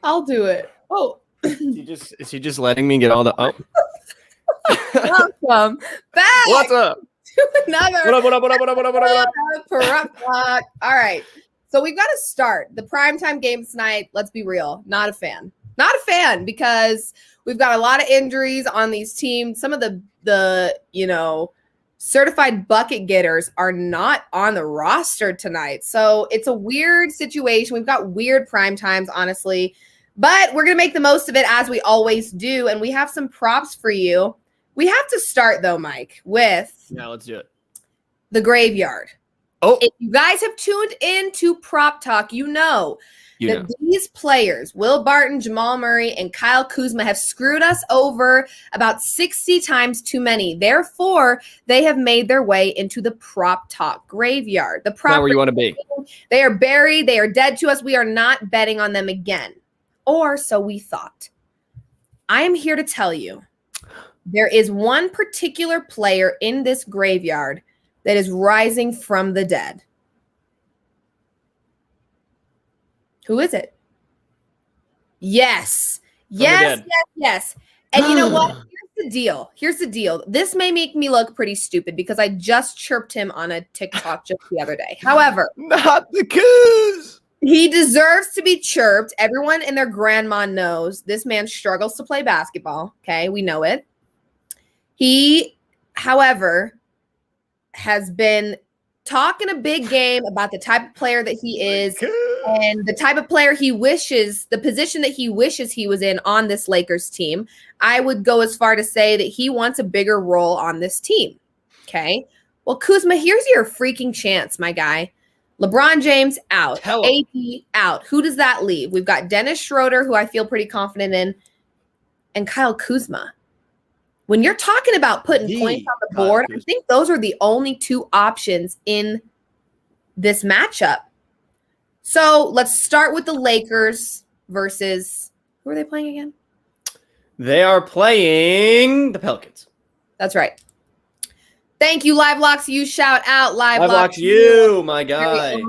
I'll do it. Oh. Is he just letting me get all the Welcome back. What's up? To another What up? Prop Talk. All right. So we've got to start the primetime games tonight. Let's be real. Not a fan. Not a fan because we've got a lot of injuries on these teams. Some of the certified bucket getters are not on the roster tonight. So it's a weird situation. We've got weird prime times, honestly. But we're going to make the most of it as we always do. And we have some props for you. We have to start, though, Mike, with let's do it. The graveyard. Oh, if you guys have tuned in to Prop Talk, you know these players, Will Barton, Jamal Murray, and Kyle Kuzma, have screwed us over about 60 times too many. Therefore, they have made their way into the Prop Talk graveyard. The prop not where you want to be. They are buried. They are dead to us. We are not betting on them again. Or so we thought. I am here to tell you there is one particular player in this graveyard that is rising from the dead. Who is it? Yes. Yes. And you know what? Here's the deal. This may make me look pretty stupid because I just chirped him on a TikTok just the other day. However, not the Coos. He deserves to be chirped. Everyone and their grandma knows this man struggles to play basketball. Okay, we know it. He, however, has been talking a big game about the type of player that he is and the type of player he wishes, the position that he wishes he was in on this Lakers team. I would go as far to say that he wants a bigger role on this team. Okay. Well, Kuzma, here's your freaking chance, my guy. LeBron James out. AD out. Who does that leave? We've got Dennis Schroeder, who I feel pretty confident in, and Kyle Kuzma. When you're talking about putting points on the board, I think those are the only two options in this matchup. So let's start with the Lakers versus – who are they playing again? They are playing the Pelicans. That's right. Thank you, LiveLocks. You shout out LiveLocks. You, my guy.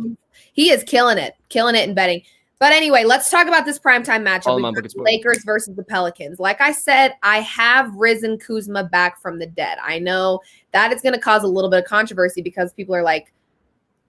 He is killing it in betting. But anyway, let's talk about this primetime matchup. Lakers versus the Pelicans. Like I said, I have risen Kuzma back from the dead. I know that is going to cause a little bit of controversy because people are like,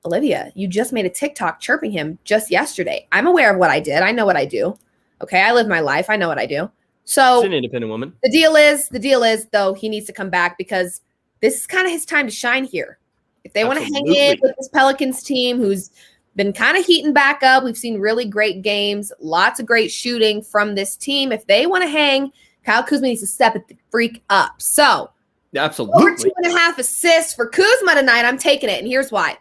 Olivia, you just made a TikTok chirping him just yesterday. I'm aware of what I did. I know what I do. Okay, I live my life. I know what I do. So she's an independent woman. The deal is, though, he needs to come back because this is kind of his time to shine here. If they want to hang in with this Pelicans team who's been kind of heating back up, we've seen really great games, lots of great shooting from this team. If they want to hang, Kyle Kuzma needs to step it the freak up. So, absolutely. Over 2.5 assists for Kuzma tonight. I'm taking it, and here's why.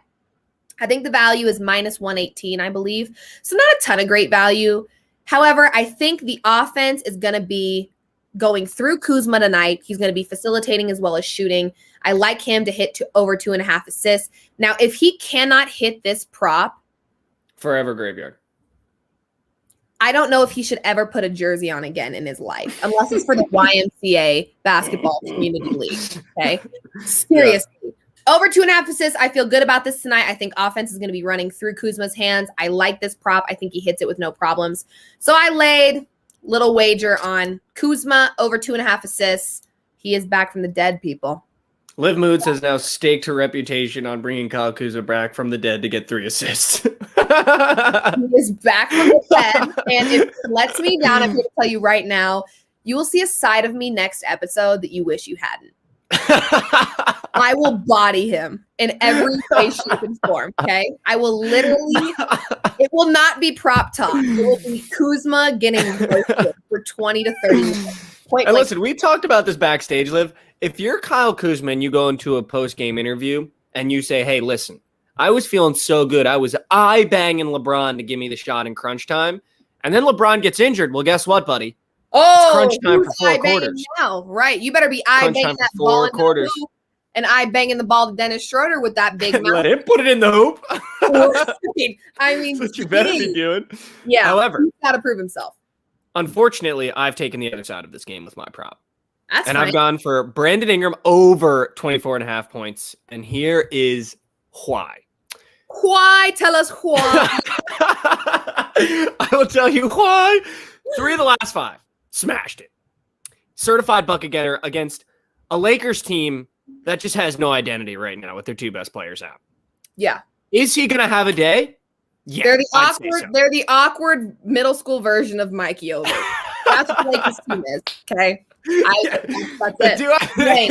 I think the value is minus 118, I believe. So not a ton of great value. However, I think the offense is going to be going through Kuzma tonight. He's going to be facilitating as well as shooting. I like him to hit over 2.5 assists. Now, if he cannot hit this prop, forever graveyard. I don't know if he should ever put a jersey on again in his life, unless it's for the YMCA basketball community league. Okay. Seriously. Yeah. Over 2.5 assists. I feel good about this tonight. I think offense is going to be running through Kuzma's hands. I like this prop. I think he hits it with no problems. So I laid little wager on Kuzma over 2.5 assists. He is back from the dead, people. LivMoods has now staked her reputation on bringing Kyle Kuzma back from the dead to get 3 assists. He is back from the dead, and if it lets me down, I'm going to tell you right now, you will see a side of me next episode that you wish you hadn't. I will body him in every way, shape, and form, okay? I will literally, it will not be prop talk. It will be Kuzma getting roasted for 20 to 30 minutes. And listen, we talked about this backstage, Liv. If you're Kyle Kuzma and you go into a post-game interview and you say, hey, listen, I was feeling so good. I was eye-banging LeBron to give me the shot in crunch time. And then LeBron gets injured. Well, guess what, buddy? Oh, it's crunch time for 4 quarters. Now, right. You better be eye-banging that ball in the hoop and eye-banging the ball to Dennis Schroeder with that big mouth. Let him put it in the hoop. I mean, that's what you better be doing. Yeah. However, he's got to prove himself. Unfortunately, I've taken the other side of this game with my prop. That's and fine. I've gone for Brandon Ingram over 24.5 points. And here is why. Why? Tell us why. I will tell you why. 3 of the last 5. Smashed it. Certified bucket getter against a Lakers team that just has no identity right now with their 2 best players out. Yeah. Is he going to have a day? Yeah. They're the awkward middle school version of MikeyOver. That's what Lakers team is. Okay. That's it. Bang.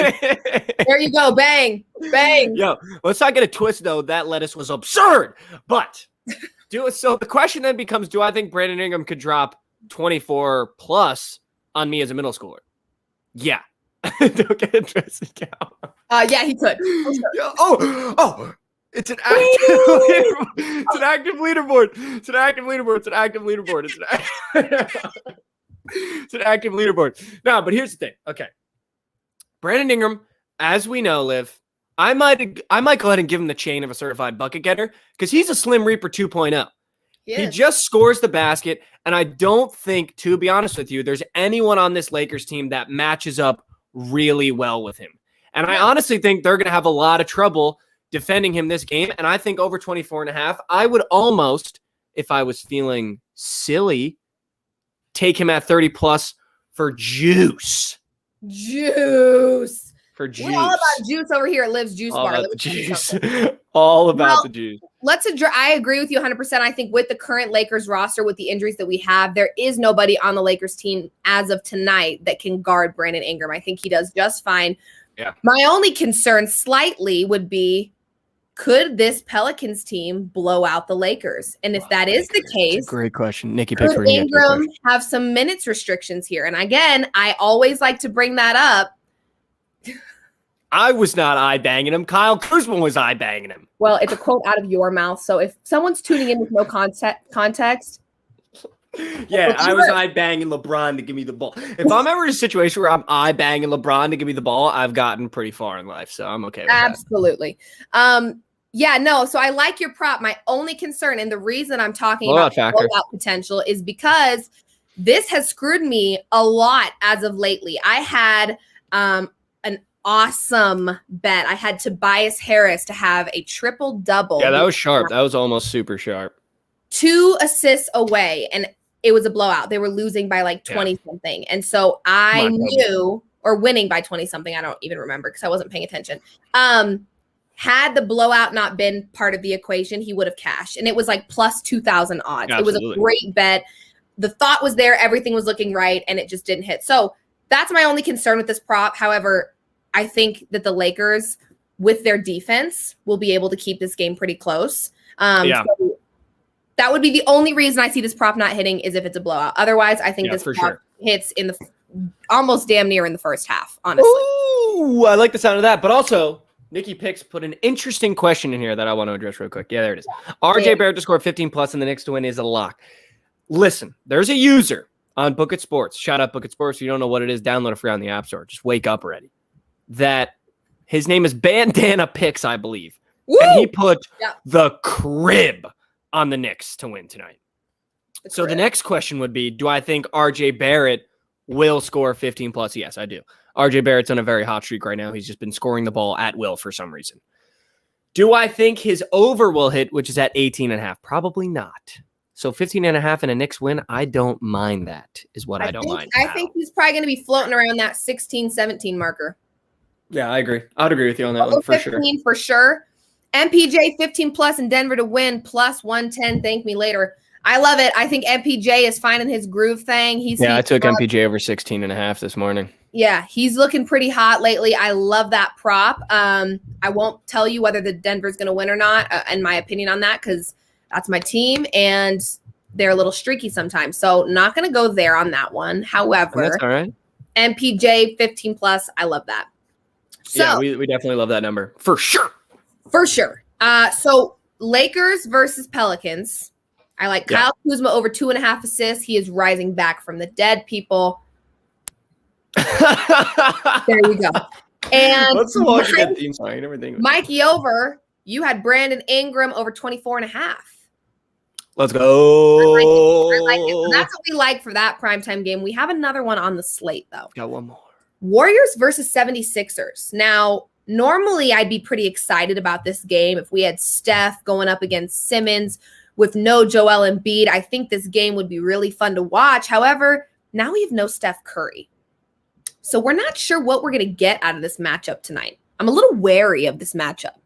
There you go. Bang. Bang. Yo, let's not get a twist though. That lettuce was absurd. But so the question then becomes, do I think Brandon Ingram could drop 24 plus on me as a middle schooler? Yeah. Don't get interested, Cal. Yeah, he could. Oh, it's an active leaderboard. It's an active leaderboard. It's an active leaderboard. It's an active leaderboard. It's an active leaderboard. No, but here's the thing. Okay. Brandon Ingram, as we know, Liv, I might go ahead and give him the chain of a certified bucket getter because he's a Slim Reaper 2.0. He just scores the basket, and I don't think, to be honest with you, there's anyone on this Lakers team that matches up really well with him. And I honestly think they're going to have a lot of trouble defending him this game, and I think over 24.5, I would almost, if I was feeling silly, take him at 30 plus for juice. Juice. For juice. We're all about juice over here at Liv's Juice all Bar. About the juice. All about the juice. I agree with you 100%. I think with the current Lakers roster, with the injuries that we have, there is nobody on the Lakers team as of tonight that can guard Brandon Ingram. I think he does just fine. Yeah. My only concern slightly would be, could this Pelicans team blow out the Lakers? And if that is the case, great question. Nikki could Ingram have some minutes restrictions here? And again, I always like to bring that up. I was not eye-banging him. Kyle Kuzma was eye-banging him. Well, it's a quote out of your mouth. So if someone's tuning in with no context. Yeah, I was eye-banging LeBron to give me the ball. If I'm ever in a situation where I'm eye-banging LeBron to give me the ball, I've gotten pretty far in life. So I'm okay with Absolutely. Yeah, no. So I like your prop. My only concern, and the reason I'm talking about blowout potential, is because this has screwed me a lot as of lately. I had an awesome bet. I had Tobias Harris to have a triple-double. Yeah, that was sharp. That was almost super sharp. 2 assists away, and it was a blowout. They were losing by like 20-something. And so I knew, or winning by 20-something. I don't even remember because I wasn't paying attention. Had the blowout not been part of the equation, he would have cashed. And it was like plus 2,000 odds. Absolutely. It was a great bet. The thought was there. Everything was looking right, and it just didn't hit. So that's my only concern with this prop. However, I think that the Lakers, with their defense, will be able to keep this game pretty close. So that would be the only reason I see this prop not hitting, is if it's a blowout. Otherwise, I think this prop hits in the almost damn near in the first half, honestly. Ooh, I like the sound of that. But also, Nikki Picks put an interesting question in here that I want to address real quick. Yeah, there it is. RJ Barrett to score 15 plus and the Knicks to win is a lock. Listen, there's a user on Book It Sports. Shout out Book It Sports. If you don't know what it is, download it free on the App Store. Just wake up already. That his name is Bandana Picks, I believe. Woo! And he put the crib on the Knicks to win tonight. So the next question would be, do I think RJ Barrett will score 15 plus? Yes, I do. RJ Barrett's on a very hot streak right now. He's just been scoring the ball at will for some reason. Do I think his over will hit, which is at 18.5? Probably not. So 15.5 and a Knicks win, I don't mind that, is what I don't mind. I think he's probably going to be floating around that 16, 17 marker. Yeah, I agree. I'd agree with you on that one for sure. 15 for sure. MPJ 15 plus in Denver to win plus 110. Thank me later. I love it. I think MPJ is finding his groove thing. I took MPJ over 16.5 this morning. Yeah, he's looking pretty hot lately. I love that prop. I won't tell you whether the Denver's going to win or not, in my opinion on that, because that's my team, and they're a little streaky sometimes. So not going to go there on that one. However, that's all right. MPJ 15 plus, I love that. So, yeah, we definitely love that number. For sure. For sure. So Lakers versus Pelicans. I like Kyle Kuzma over 2.5 assists. He is rising back from the dead, people. There you go. And what's the watch good theme song? I never think of MikeyOver, you had Brandon Ingram over 24.5. Let's go. I like it. So that's what we like for that primetime game. We have another one on the slate, though. Got one more. Warriors versus 76ers. Now, normally I'd be pretty excited about this game if we had Steph going up against Simmons. with no Joel Embiid. I think this game would be really fun to watch. However, now we have no Steph Curry. So we're not sure what we're going to get out of this matchup tonight. I'm a little wary of this matchup.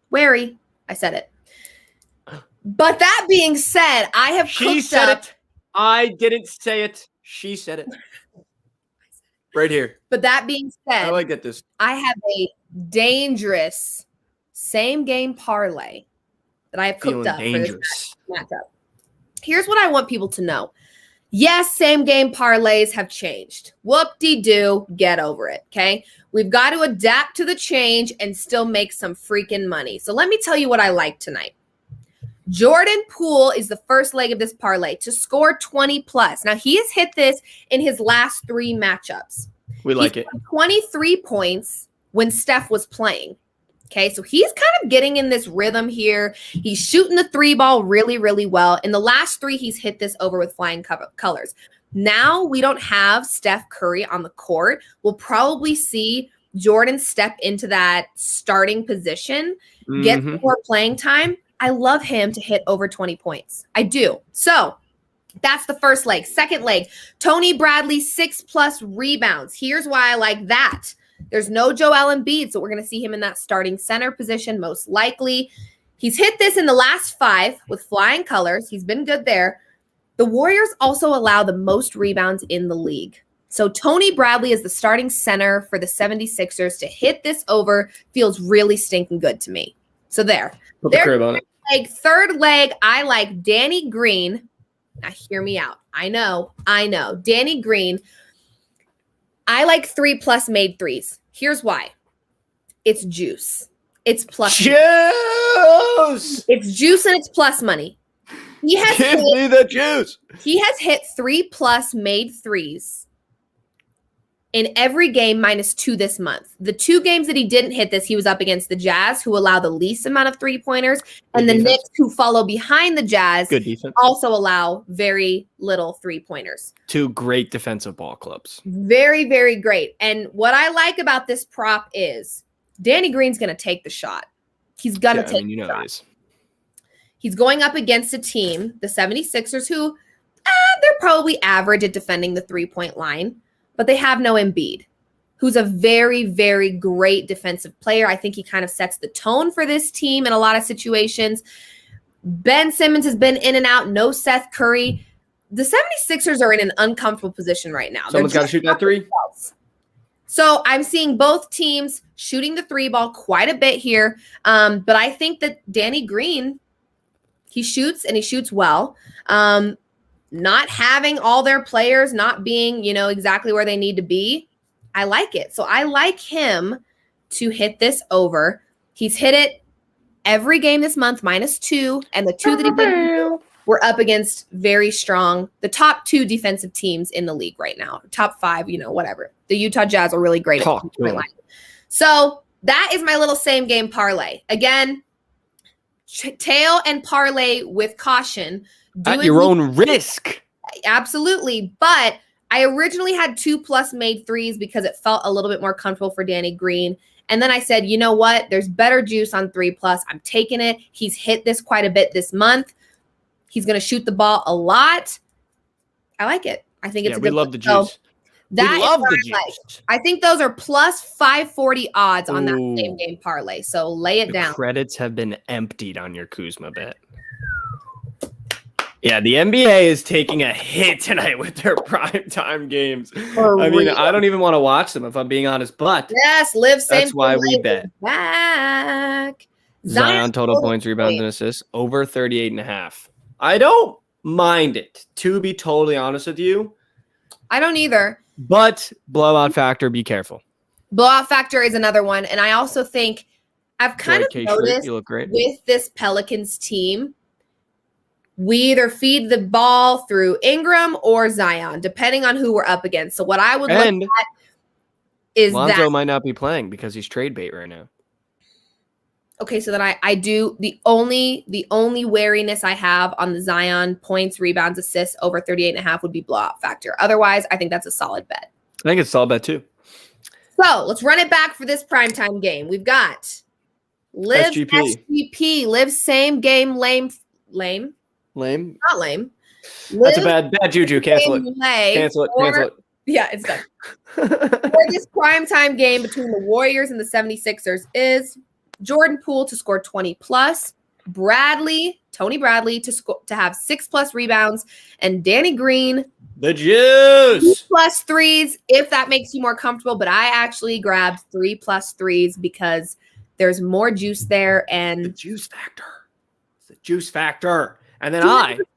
Wary. I said it. But that being said, I have She said it. I didn't say it. She said it. Right here. But that being said, how do I get this? I have a dangerous same game parlay that I have cooked up for this matchup. Here's what I want people to know. Yes, same game parlays have changed. Whoop-de-doo, get over it, okay? We've got to adapt to the change and still make some freaking money. So let me tell you what I like tonight. Jordan Poole is the first leg of this parlay to score 20 plus. Now, he has hit this in his last 3 matchups. We like it. 23 points when Steph was playing. Okay, so he's kind of getting in this rhythm here. He's shooting the 3 ball really, really well. In the last 3, he's hit this over with flying colors. Now we don't have Steph Curry on the court. We'll probably see Jordan step into that starting position, get more playing time. I love him to hit over 20 points. I do. So that's the first leg. Second leg, Tony Bradley, 6+ rebounds. Here's why I like that. There's no Joel Embiid, so we're going to see him in that starting center position most likely. He's hit this in the last 5 with flying colors. He's been good there. The Warriors also allow the most rebounds in the league. So Tony Bradley is the starting center for the 76ers to hit this over. Feels really stinking good to me. So there. Put the crib on it. Third leg, I like Danny Green. Now hear me out. I know. Danny Green. I like 3+ made threes. Here's why. It's juice. It's plus juice. It's juice and it's plus money. Give me the juice. He has hit 3+ made threes in every game -2 this month. The 2 games that he didn't hit this, he was up against the Jazz, who allow the least amount of 3-pointers, and the Knicks, who follow behind the Jazz, also allow very little 3-pointers. 2 great defensive ball clubs. Very, very great. And what I like about this prop is Danny Green's going to take the shot. He's going to take the shot. He's going up against a team, the 76ers, who they're probably average at defending the 3-point line. But they have no Embiid, who's a very, very great defensive player. I think he kind of sets the tone for this team in a lot of situations. Ben Simmons has been in and out. No Seth Curry. The 76ers are in an uncomfortable position right now. Someone's got to shoot that 3. So I'm seeing both teams shooting the 3 ball quite a bit here. But I think that Danny Green, he shoots and he shoots well. Not having all their players not being, exactly where they need to be, I like it. So I like him to hit this over. He's hit it every game this month, -2, and the 2 that he did were up against very strong, the top 2 defensive teams in the league right now. Top 5, whatever. The Utah Jazz are really great at line. So that is my little same game parlay. Again, tail and parlay with caution. At your own risk. Absolutely. But I originally had 2+ made threes because it felt a little bit more comfortable for Danny Green. And then I said, you know what? There's better juice on 3+. I'm taking it. He's hit this quite a bit this month. He's going to shoot the ball a lot. I like it. I think it's a good we love the juice. We love the juice. I think those are plus 540 odds on that same game parlay. So lay it down. Credits have been emptied on your Kuzma bet. Yeah, the NBA is taking a hit tonight with their primetime games. I don't even want to watch them if I'm being honest, but yes, that's why we bet. Back. Zion total points, rebounds, and assists over 38.5. I don't mind it, to be totally honest with you. I don't either. But blowout factor, be careful. Blowout factor is another one. And I also think I've kind of noticed you look great. With this Pelicans team, we either feed the ball through Ingram or Zion, depending on who we're up against. So what I would look at is Lonzo might not be playing because he's trade bait right now. Okay, so then I do the only wariness I have on the Zion points, rebounds, assists over 38.5 would be blowout factor. Otherwise, I think that's a solid bet. I think it's a solid bet too. So let's run it back for this primetime game. We've got Live SGP, Live same game lame. Lame. Not lame. That's a bad juju. Cancel it. Cancel it. Cancel it. Yeah, it's done. For this primetime game between the Warriors and the 76ers is Jordan Poole to score 20 plus, Tony Bradley to have 6+ rebounds, and Danny Green the juice 2+ threes if that makes you more comfortable. But I actually grabbed 3+ threes because there's more juice there and the juice factor. It's the juice factor. And then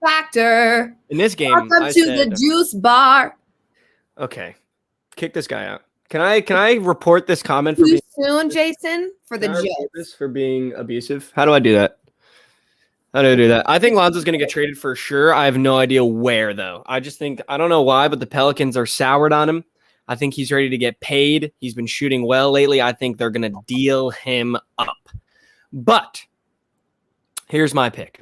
factor in this game, welcome to the juice bar. Okay, kick this guy out. Can I report this comment for being soon, Jason? For the juice for being abusive? How do I do that? How do I do that? I think Lonzo's going to get traded for sure. I have no idea where though. I don't know why, but the Pelicans are soured on him. I think he's ready to get paid. He's been shooting well lately. I think they're going to deal him up. But here's my pick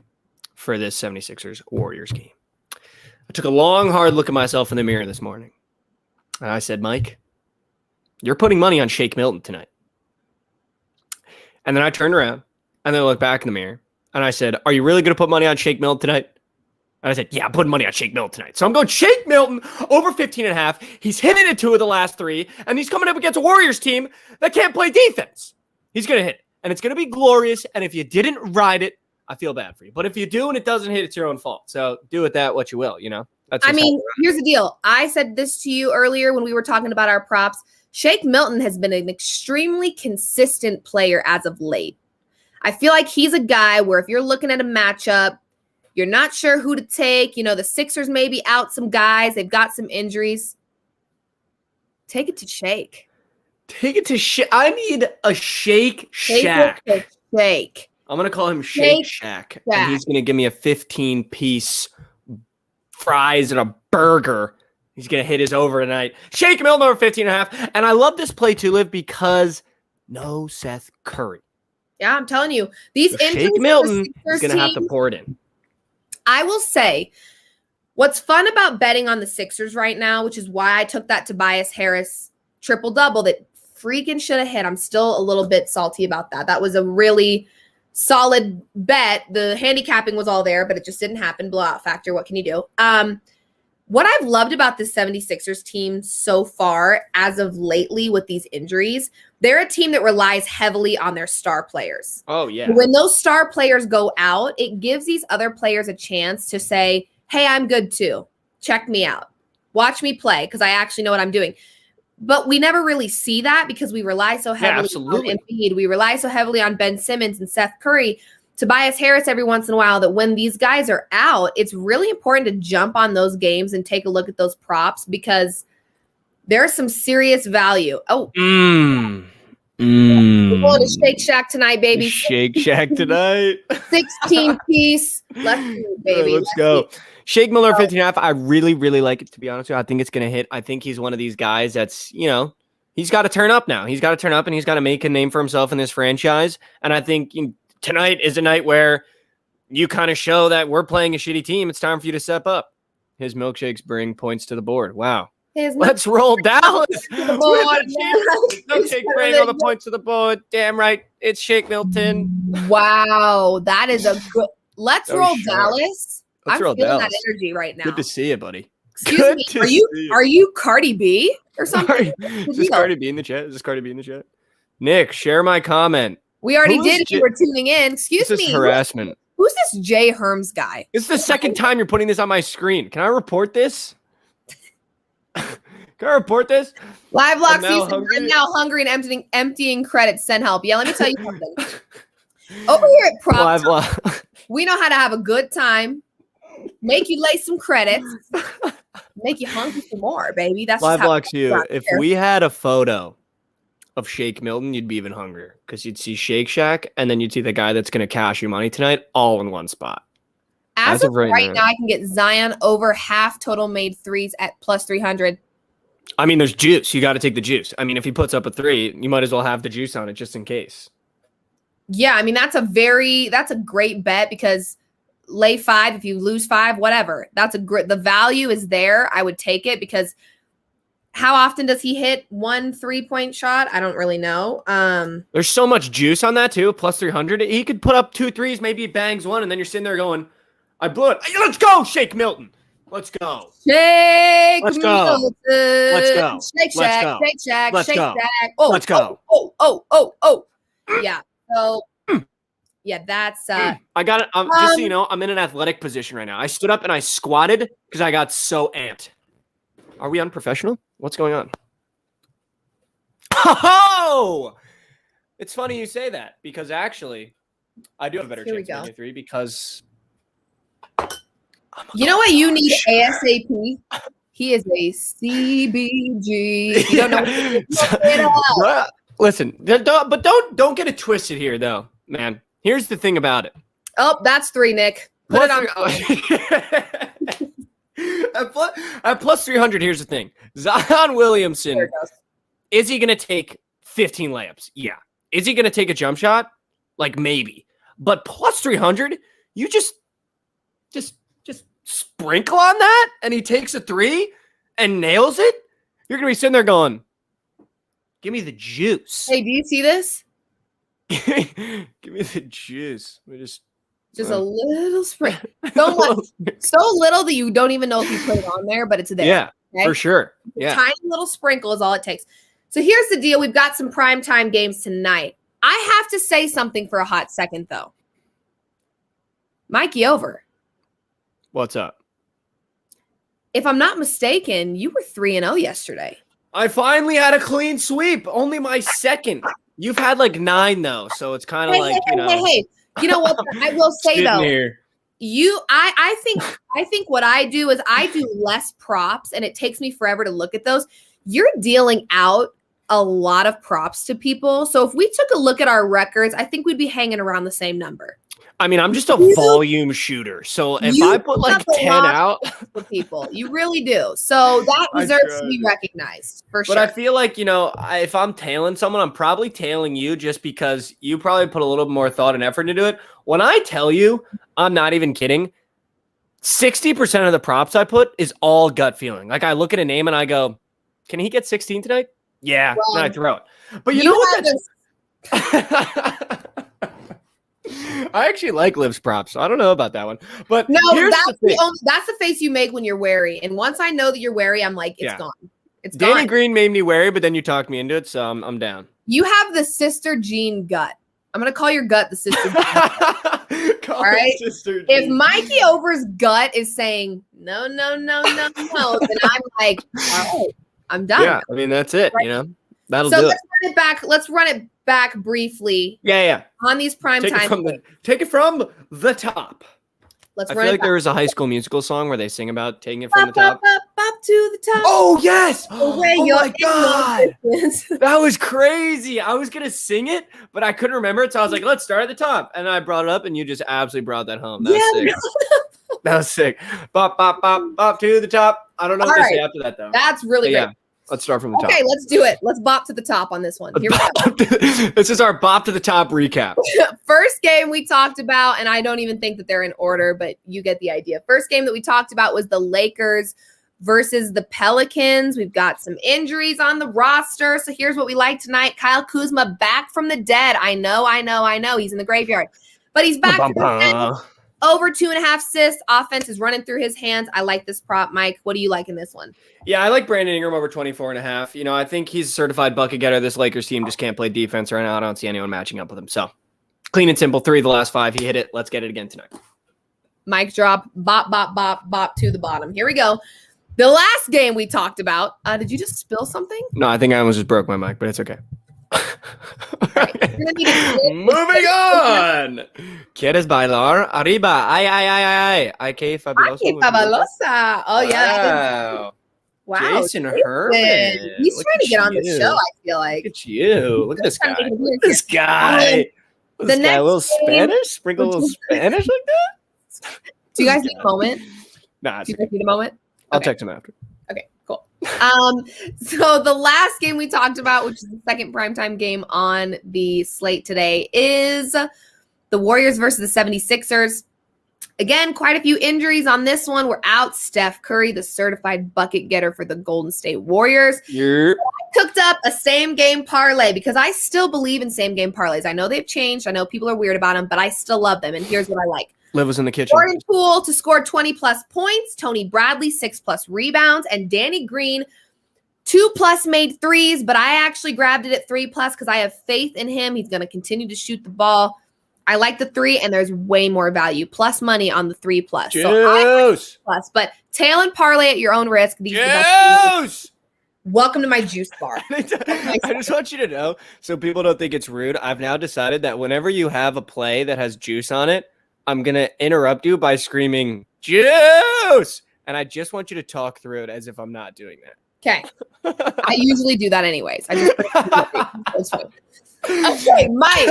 for this 76ers Warriors game. I took a long, hard look at myself in the mirror this morning. And I said, Mike, you're putting money on Shake Milton tonight. And then I turned around and then I looked back in the mirror and I said, are you really going to put money on Shake Milton tonight? And I said, yeah, I'm putting money on Shake Milton tonight. So I'm going Shake Milton over 15.5. He's hitting it 2 of the last 3, and he's coming up against a Warriors team that can't play defense. He's going to hit it, and it's going to be glorious. And if you didn't ride it, I feel bad for you. But if you do and it doesn't hit, it's your own fault. So do with that what you will, you know? Here's the deal. I said this to you earlier when we were talking about our props. Shake Milton has been an extremely consistent player as of late. I feel like he's a guy where if you're looking at a matchup, you're not sure who to take. You know, the Sixers may be out some guys. They've got some injuries. Take it to Shake. Take it to Shake. I need a Shake Shack. Shake. I'm going to call him Shake Shack. And he's going to give me a 15-piece fries and a burger. He's going to hit his over tonight. Shake Milton over 15.5. And I love this play too, Liv, because no Seth Curry. Yeah, I'm telling you. These Shake Milton is going to have to pour it in. I will say what's fun about betting on the Sixers right now, which is why I took that Tobias Harris triple-double that freaking should have hit. I'm still a little bit salty about that. That was a really solid bet. The handicapping was all there, but it just didn't happen. Blowout factor. What can you do? What I've loved about the 76ers team so far as of lately with these injuries, they're a team that relies heavily on their star players. Oh, yeah. When those star players go out, it gives these other players a chance to say, hey, I'm good too. Check me out. Watch me play because I actually know what I'm doing. But we never really see that because we rely so heavily on Embiid. We rely so heavily on Ben Simmons and Seth Curry. Tobias Harris every once in a while, that when these guys are out, it's really important to jump on those games and take a look at those props because there's some serious value. Oh, we're going to Shake Shack tonight, baby. Shake Shack tonight. 16-piece. Let's do it, baby. Let's go. Shake Miller 15.5. I really, really like it, to be honest with you. I think it's going to hit. I think he's one of these guys that's, you know, he's got to turn up now. He's got to turn up and he's got to make a name for himself in this franchise. And I think tonight is a night where you kind of show that we're playing a shitty team. It's time for you to step up. His milkshakes bring points to the board. Wow. Let's roll Dallas. Milkshake bring all the points to the board. Damn right. It's Shake Milton. Wow. That is a good. Let's roll Dallas. I'm feeling that energy right now. Good to see you, buddy. Excuse me. Are you Cardi B or something? Is this Cardi B in the chat? Nick, share my comment. We already did if you were tuning in. Excuse me. This is harassment. Who's this Jay Herms guy? This is the second time you're putting this on my screen. Can I report this? Can I report this? Live Lock season. I'm now hungry and emptying credits. Send help. Yeah, let me tell you something. Over here at Prop, we know how to have a good time, make you lay some credits, make you hungry for more, baby. That's Live Lock's you. If we had a photo of Shake Milton, you'd be even hungrier because you'd see Shake Shack and then you'd see the guy that's going to cash you money tonight all in one spot. As of right now, I can get Zion over half total made threes at plus 300. I mean, there's juice. You got to take the juice. I mean, if he puts up a 3, you might as well have the juice on it just in case. Yeah, I mean, that's a great bet because lay 5, if you lose 5, whatever. The value is there. I would take it because how often does he hit one 3-point shot? I don't really know. There's so much juice on that too. Plus 300. He could put up 2 threes, maybe he bangs one, and then you're sitting there going, I blew it. Let's go, Shake Milton. Let's go. Shake Let's go. Milton. Let's go. Shake Let's Shack. go. Shake Shack. Let's Shake go. Shack. Oh, Let's go. Oh. Yeah. So, yeah, that's. I got it. Just so you know, I'm in an athletic position right now. I stood up and I squatted because I got so amped. Are we unprofessional? What's going on? Oh! It's funny you say that because actually, I do have a better chance of getting 3 because. You know what you need ASAP? He is a CBG. You don't know. Listen, don't get it twisted here, though, man. Here's the thing about it. Oh, that's 3, Nick. Put it on. At plus 300, here's the thing. Zion Williamson, is he going to take 15 layups? Yeah. Is he going to take a jump shot? Like, maybe. But plus 300, you just sprinkle on that, and he takes a 3 and nails it? You're going to be sitting there going, give me the juice. Hey, do you see this? Give me the juice. We just a little sprinkle. So much, so little that you don't even know if you put it on there, but it's there. Yeah, okay? For sure. Yeah. Tiny little sprinkle is all it takes. So here's the deal. We've got some primetime games tonight. I have to say something for a hot second, though. MikeyOver. What's up? If I'm not mistaken, you were 3-0 yesterday. I finally had a clean sweep. Only my second. You've had like 9 though, so it's kind of hey. You know what? I will say though, I think what I do is I do less props, and it takes me forever to look at those. You're dealing out a lot of props to people, so if we took a look at our records, I think we'd be hanging around the same number. I mean, I'm just a volume shooter. So if I put like 10 out for people, you really do. So that deserves to be recognized for sure. But I feel like, if I'm tailing someone, I'm probably tailing you just because you probably put a little more thought and effort into it. When I tell you, I'm not even kidding, 60% of the props I put is all gut feeling. Like I look at a name and I go, can he get 16 tonight? Yeah. Then I throw it. But you know what? I actually like Liv's props. So I don't know about that one. But no, that's the face you make when you're wary. And once I know that you're wary, I'm like, it's gone. It's gone. Danny Green made me wary, but then you talked me into it, so I'm down. You have the Sister Jean gut. I'm gonna call your gut the Sister Jean. All right. If MikeyOver's gut is saying no, then I'm like, all right, I'm done. Yeah, I mean that's it. Right? That'll do it. Let's run it back briefly. Yeah. On these prime time. Take it from the top. Let's I run feel it like back. there was a High School Musical song where they sing about taking it from the top. Up to the top. Oh yes! Oh my god! That That was crazy. I was gonna sing it, but I couldn't remember it, so I was like, "Let's start at the top." And I brought it up, and you just absolutely brought that home. That was sick. That was sick. Bop, bop, bop, bop to the top. I don't know what to say after that though. That's really great. Yeah. Let's start from the top. Okay, let's do it. Let's bop to the top on this one. Here we go. This is our bop to the top recap. First game we talked about, and I don't even think that they're in order, but you get the idea. First game that we talked about was the Lakers versus the Pelicans. We've got some injuries on the roster. So here's what we like tonight. Kyle Kuzma back from the dead. I know. He's in the graveyard. But he's back from the dead. Over 2.5 assists. Offense is running through his hands. I like this prop, Mike. What do you like in this one? Yeah, I like Brandon Ingram over 24.5. I think he's a certified bucket getter. This Lakers team just can't play defense right now. I don't see anyone matching up with him. So clean and simple. 3 of the last 5. He hit it. Let's get it again tonight. Mic drop. Bop, bop, bop, bop to the bottom. Here we go. The last game we talked about. Did you just spill something? No, I think I almost just broke my mic, but it's okay. Moving on. ¿Quieres bailar? Arriba. Ay. Qué fabulosa. Oh, yeah. Wow. Jason Herman. He's trying to get on the show, I feel like. Look at you. Look at this guy. Look at this guy. The next a little Spanish? Sprinkle a little Spanish like that? Do you guys need a moment? Nah. Do you guys need a moment? I'll text him after. Okay, cool. So the last game we talked about, which is the second primetime game on the slate today, is the Warriors versus the 76ers. Again, quite a few injuries on this one. We're out Steph Curry, the certified bucket getter for the Golden State Warriors. Yep. I cooked up a same-game parlay because I still believe in same-game parlays. I know they've changed. I know people are weird about them, but I still love them. And here's what I like. Liv was in the kitchen. Jordan Poole to score 20-plus points. Tony Bradley, 6-plus rebounds. And Danny Green, 2-plus made threes, but I actually grabbed it at 3-plus because I have faith in him. He's going to continue to shoot the ball. I like the 3, and there's way more value. Plus money on the 3-plus. Juice! So I like plus, but tail and parlay at your own risk. Juice! Welcome to my juice bar. I just want you to know, so people don't think it's rude, I've now decided that whenever you have a play that has juice on it, I'm going to interrupt you by screaming, juice! And I just want you to talk through it as if I'm not doing that. Okay. I usually do that anyways. Okay, Mike,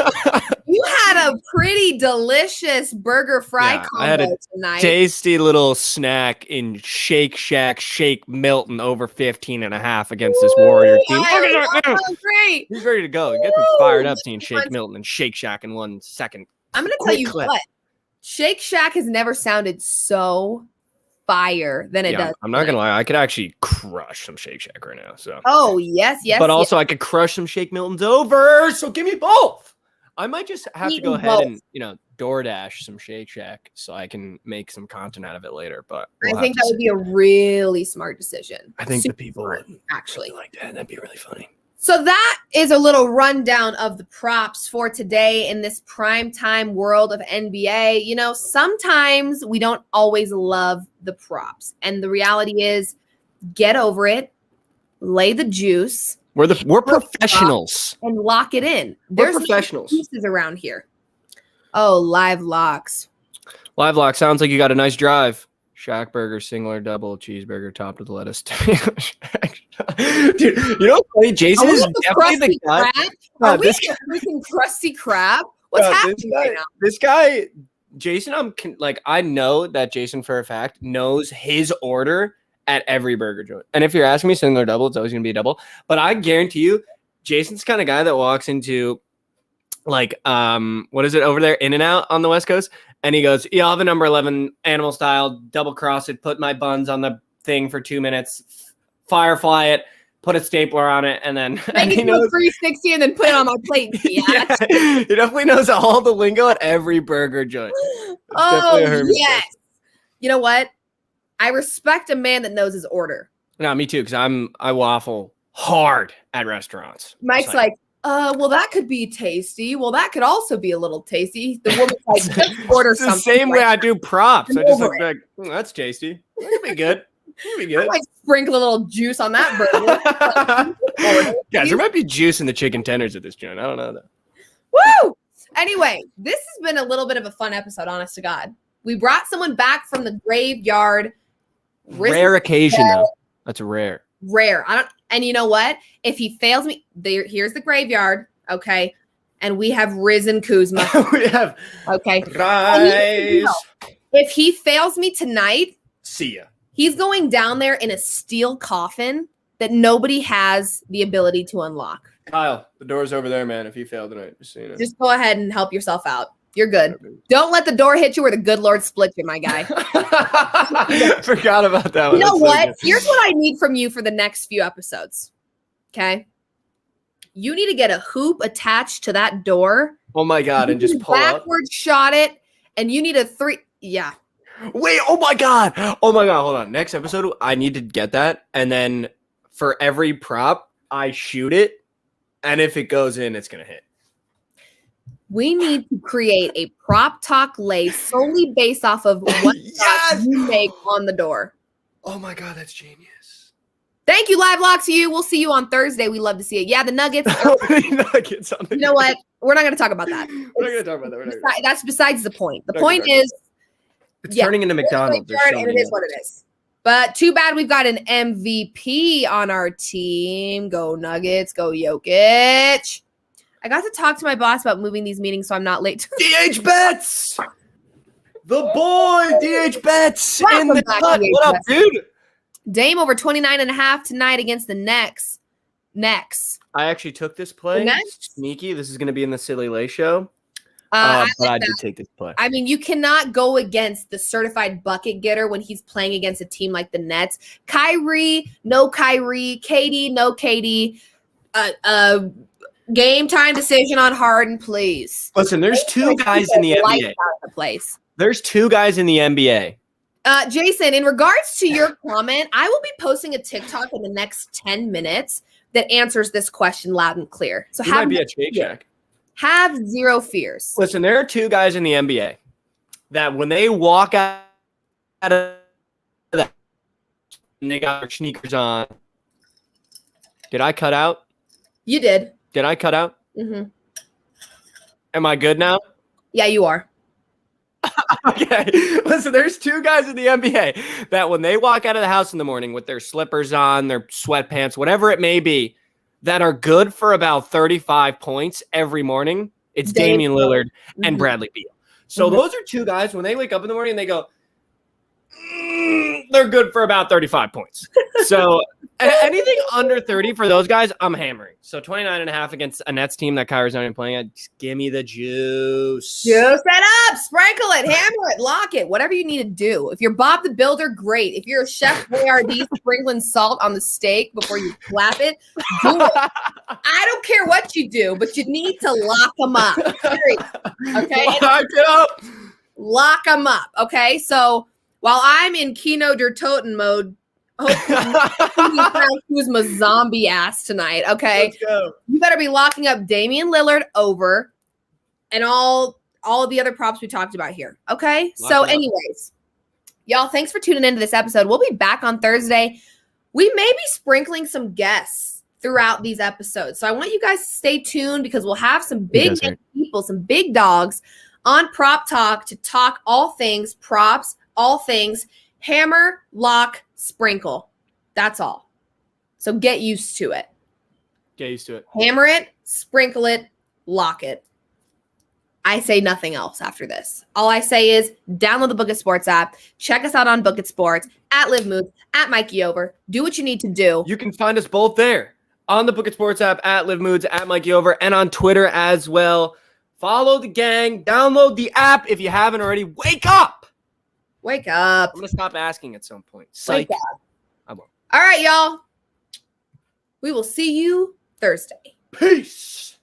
you had a pretty delicious burger fry combo I had a tonight. Tasty little snack in Shake Shack, Shake Milton over 15.5 against this Warrior team. Great. He's ready to go. Get me fired up seeing Shake Milton and Shake Shack in 1 second. I'm going to tell you what. Shake Shack has never sounded so fire than it does. I'm not going to lie. I could actually crush some Shake Shack right now. So. Oh, yes. But also I could crush some Shake Milton's over. So give me both. I might just have to go ahead and, DoorDash some Shake Shack so I can make some content out of it later. But I think that would be a really smart decision. I think the people would actually like that. That'd be really funny. So that is a little rundown of the props for today in this primetime world of NBA. Sometimes we don't always love the props. And the reality is, get over it, lay the juice. We're professionals. And lock it in. We're professionals. No excuses around here. Oh, live locks. Live lock sounds like you got a nice drive. Shack burger, singular, double, cheeseburger, topped with lettuce. Dude, you know what's funny? Jason is definitely the guy. Are we freaking crusty crab? What's happening right now? This guy, Jason, I know that Jason for a fact knows his order at every burger joint. And if you're asking me singular, double, it's always going to be a double. But I guarantee you, Jason's kind of guy that walks into what is it over there? In-N-Out on the West Coast. And he goes, yeah, I'll have a number 11 animal style, double cross it, put my buns on the thing for 2 minutes, firefly it, put a stapler on it, and then and he knows 360 and then put it on my plate. Yeah. He definitely knows all the lingo at every burger joint. Yes. You know what? I respect a man that knows his order. No, me too, because I waffle hard at restaurants. Mike's like, well, that could be tasty. Well, that could also be a little tasty. The woman's like, just order something. The same way I do props. I just like, that's tasty. That'd be good. That'd be good. I might sprinkle a little juice on that burger. Guys, there might be juice in the chicken tenders at this joint. I don't know though. Woo! Anyway, this has been a little bit of a fun episode, honest to God. We brought someone back from the graveyard. Rare occasion, though. That's rare. Rare. And you know what? If he fails me, here's the graveyard, okay? And we have risen Kuzma. We have. Okay. Rise. If he fails me tonight, see ya. He's going down there in a steel coffin that nobody has the ability to unlock. Kyle, the door's over there, man. If you fail tonight, just so you know. Just go ahead and help yourself out. You're good. Don't let the door hit you where the good Lord splits you, my guy. Forgot about that one. You know what? Here's what I need from you for the next few episodes. Okay? You need to get a hoop attached to that door. Oh my God, and just pull up. Backward shot it, and you need a 3. Yeah. Wait, oh my God. Hold on. Next episode, I need to get that, and then for every prop, I shoot it, and if it goes in, it's going to hit. We need to create a prop talk lay solely based off of what shots you make on the door. Oh my God, that's genius. Thank you, Live Locks. We'll see you on Thursday. We love to see it. Yeah, the Nuggets. Nuggets on the you know what? We're not going to talk about that. We're not going to talk about that. That's besides the point. The point is it's turning into McDonald's. And it is what it is. But too bad we've got an MVP on our team. Go Nuggets. Go Jokic. I got to talk to my boss about moving these meetings so I'm not late. DH Bets! The boy, DH Bets in the cut. What up, dude? Dame over 29.5 tonight against the Knicks. I actually took this play. Sneaky. This is going to be in the Silly Lay show. But I did take this play. I mean, you cannot go against the certified bucket getter when he's playing against a team like the Nets. Kyrie, no Kyrie. KD, no KD. Game time decision on Harden, please. Listen, there's two guys in the NBA. The place. There's two guys in the NBA. Jason, in regards to your comment, I will be posting a TikTok in the next 10 minutes that answers this question loud and clear. So You might be at Shake Shack. Have zero fears. Listen, there are two guys in the NBA that when they walk out of that, and they got their sneakers on. Did I cut out? You did. Did I cut out? Mm-hmm. Am I good now? Yeah, you are. Okay. Listen, there's two guys in the NBA that when they walk out of the house in the morning with their slippers on, their sweatpants, whatever it may be, that are good for about 35 points every morning. It's Damian Lillard and Bradley Beal. So those are two guys, when they wake up in the morning and they go, they're good for about 35 points. So anything under 30 for those guys, I'm hammering. So 29.5 against a Nets team that Kyrie's not even playing at. Just give me the juice. Juice it up, sprinkle it, hammer it, lock it, whatever you need to do. If you're Bob the Builder, great. If you're a Chef Boyardee sprinkling salt on the steak before you slap it, do it. I don't care what you do, but you need to lock them up. Okay? Lock it up. Lock them up. Okay? So while I'm in Kino der Toten mode, Kuzma zombie ass tonight. Okay, let's go. You better be locking up Damian Lillard over and all of the other props we talked about here. Okay, so anyways, y'all, thanks for tuning into this episode. We'll be back on Thursday. We may be sprinkling some guests throughout these episodes, so I want you guys to stay tuned because we'll have some big people, some big dogs on Prop Talk to talk all things props. All things hammer, lock, sprinkle. That's all. So get used to it. Get used to it. Hammer it, sprinkle it, lock it. I say nothing else after this. All I say is download the Book It Sports app. Check us out on Book It Sports, at LivMoods, at MikeyOver. Do what you need to do. You can find us both there on the Book It Sports app, at LivMoods, at MikeyOver, and on Twitter as well. Follow the gang. Download the app if you haven't already. Wake up. Wake up. I'm going to stop asking at some point. Psych. Wake up. I won't. All right, y'all. We will see you Thursday. Peace.